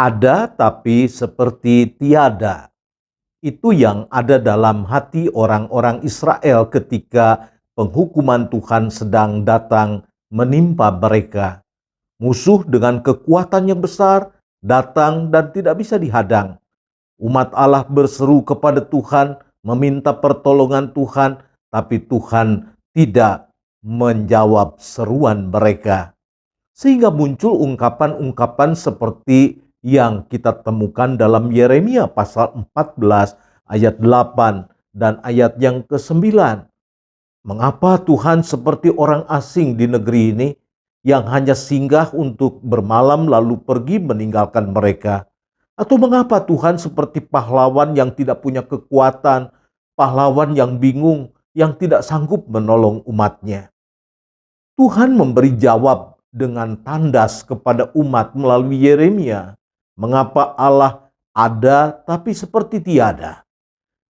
Ada tapi seperti tiada. Itu yang ada dalam hati orang-orang Israel ketika penghukuman Tuhan sedang datang menimpa mereka. Musuh dengan kekuatan yang besar datang dan tidak bisa dihadang. Umat Allah berseru kepada Tuhan, meminta pertolongan Tuhan, tapi Tuhan tidak menjawab seruan mereka. Sehingga muncul ungkapan-ungkapan seperti yang kita temukan dalam Yeremia pasal 14 ayat 8 dan ayat yang ke-9. Mengapa Tuhan seperti orang asing di negeri ini yang hanya singgah untuk bermalam lalu pergi meninggalkan mereka? Atau mengapa Tuhan seperti pahlawan yang tidak punya kekuatan, pahlawan yang bingung, yang tidak sanggup menolong umatnya? Tuhan memberi jawab dengan tandas kepada umat melalui Yeremia. Mengapa Allah ada tapi seperti tiada?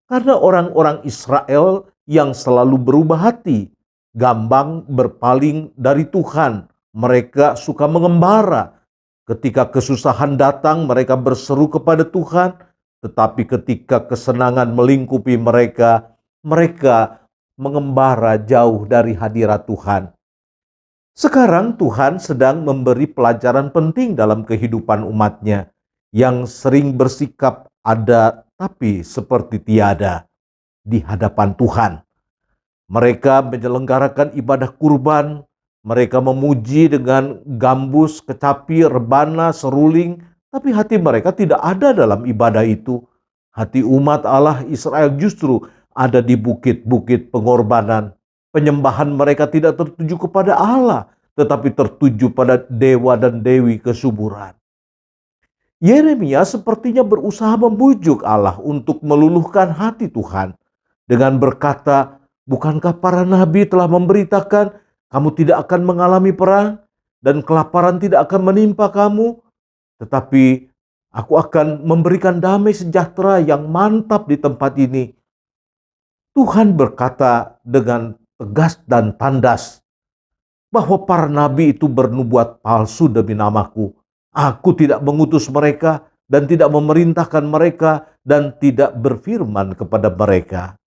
Karena orang-orang Israel yang selalu berubah hati, gampang berpaling dari Tuhan. Mereka suka mengembara. Ketika kesusahan datang, mereka berseru kepada Tuhan. Tetapi ketika kesenangan melingkupi mereka, mereka mengembara jauh dari hadirat Tuhan. Sekarang Tuhan sedang memberi pelajaran penting dalam kehidupan umatnya yang sering bersikap ada tapi seperti tiada di hadapan Tuhan. Mereka menyelenggarakan ibadah kurban, mereka memuji dengan gambus, kecapi, rebana, seruling, tapi hati mereka tidak ada dalam ibadah itu. Hati umat Allah Israel justru ada di bukit-bukit pengorbanan. Penyembahan mereka tidak tertuju kepada Allah, tetapi tertuju pada dewa dan dewi kesuburan. Yeremia sepertinya berusaha membujuk Allah untuk meluluhkan hati Tuhan dengan berkata, "Bukankah para nabi telah memberitakan kamu tidak akan mengalami perang dan kelaparan tidak akan menimpa kamu? Tetapi aku akan memberikan damai sejahtera yang mantap di tempat ini." Tuhan berkata dengan tegas dan tandas bahwa para nabi itu bernubuat palsu demi namaku. Aku tidak mengutus mereka dan tidak memerintahkan mereka dan tidak berfirman kepada mereka.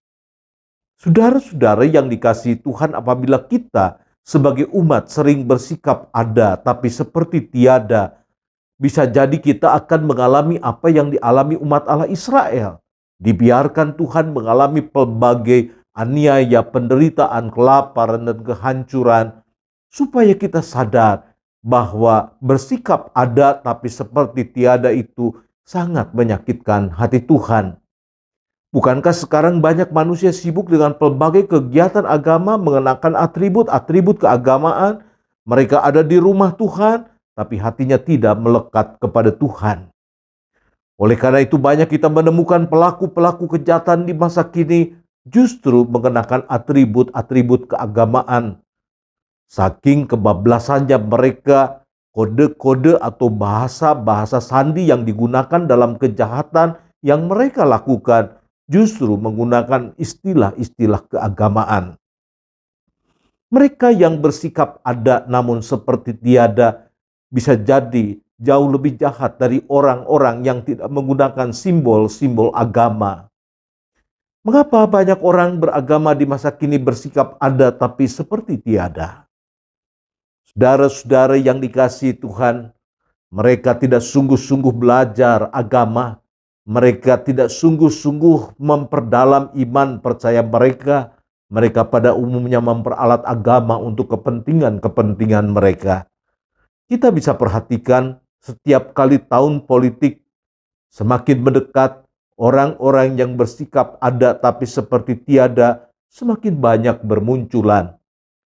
Saudara-saudara yang dikasihi Tuhan, apabila kita sebagai umat sering bersikap ada tapi seperti tiada, bisa jadi kita akan mengalami apa yang dialami umat Allah Israel. Dibiarkan Tuhan mengalami pelbagai aniaya, penderitaan, kelaparan, dan kehancuran, supaya kita sadar bahwa bersikap ada tapi seperti tiada itu sangat menyakitkan hati Tuhan. Bukankah sekarang banyak manusia sibuk dengan pelbagai kegiatan agama, mengenakan atribut-atribut keagamaan? Mereka ada di rumah Tuhan, tapi hatinya tidak melekat kepada Tuhan. Oleh karena itu banyak kita menemukan pelaku-pelaku kejahatan di masa kini justru mengenakan atribut-atribut keagamaan. Saking kebablasannya mereka, kode-kode atau bahasa-bahasa sandi yang digunakan dalam kejahatan yang mereka lakukan justru menggunakan istilah-istilah keagamaan. Mereka yang bersikap ada namun seperti tiada bisa jadi jauh lebih jahat dari orang-orang yang tidak menggunakan simbol-simbol agama. Mengapa banyak orang beragama di masa kini bersikap ada tapi seperti tiada? Saudara-saudara yang dikasihi Tuhan, mereka tidak sungguh-sungguh belajar agama. Mereka tidak sungguh-sungguh memperdalam iman percaya mereka. Mereka pada umumnya memperalat agama untuk kepentingan-kepentingan mereka. Kita bisa perhatikan setiap kali tahun politik semakin mendekat, orang-orang yang bersikap ada tapi seperti tiada semakin banyak bermunculan.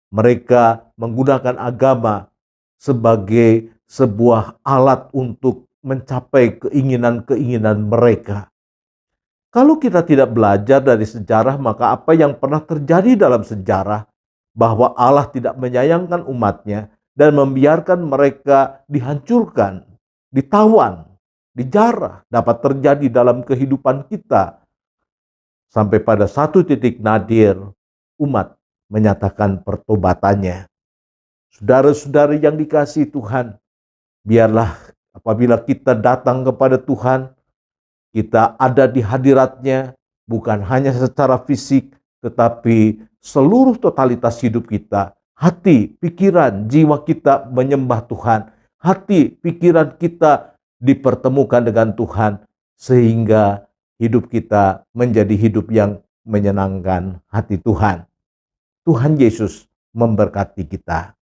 Mereka menggunakan agama sebagai sebuah alat untuk mencapai keinginan-keinginan mereka. Kalau kita tidak belajar dari sejarah, maka apa yang pernah terjadi dalam sejarah, bahwa Allah tidak menyayangkan umatnya dan membiarkan mereka dihancurkan, ditawan, dijarah, dapat terjadi dalam kehidupan kita. Sampai pada satu titik nadir, umat menyatakan pertobatannya. Saudara-saudara yang dikasihi Tuhan, biarlah Apabila kita datang kepada Tuhan, kita ada di hadirat-Nya, bukan hanya secara fisik, tetapi seluruh totalitas hidup kita, hati, pikiran, jiwa kita menyembah Tuhan, hati, pikiran kita dipertemukan dengan Tuhan, sehingga hidup kita menjadi hidup yang menyenangkan hati Tuhan. Tuhan Yesus memberkati kita.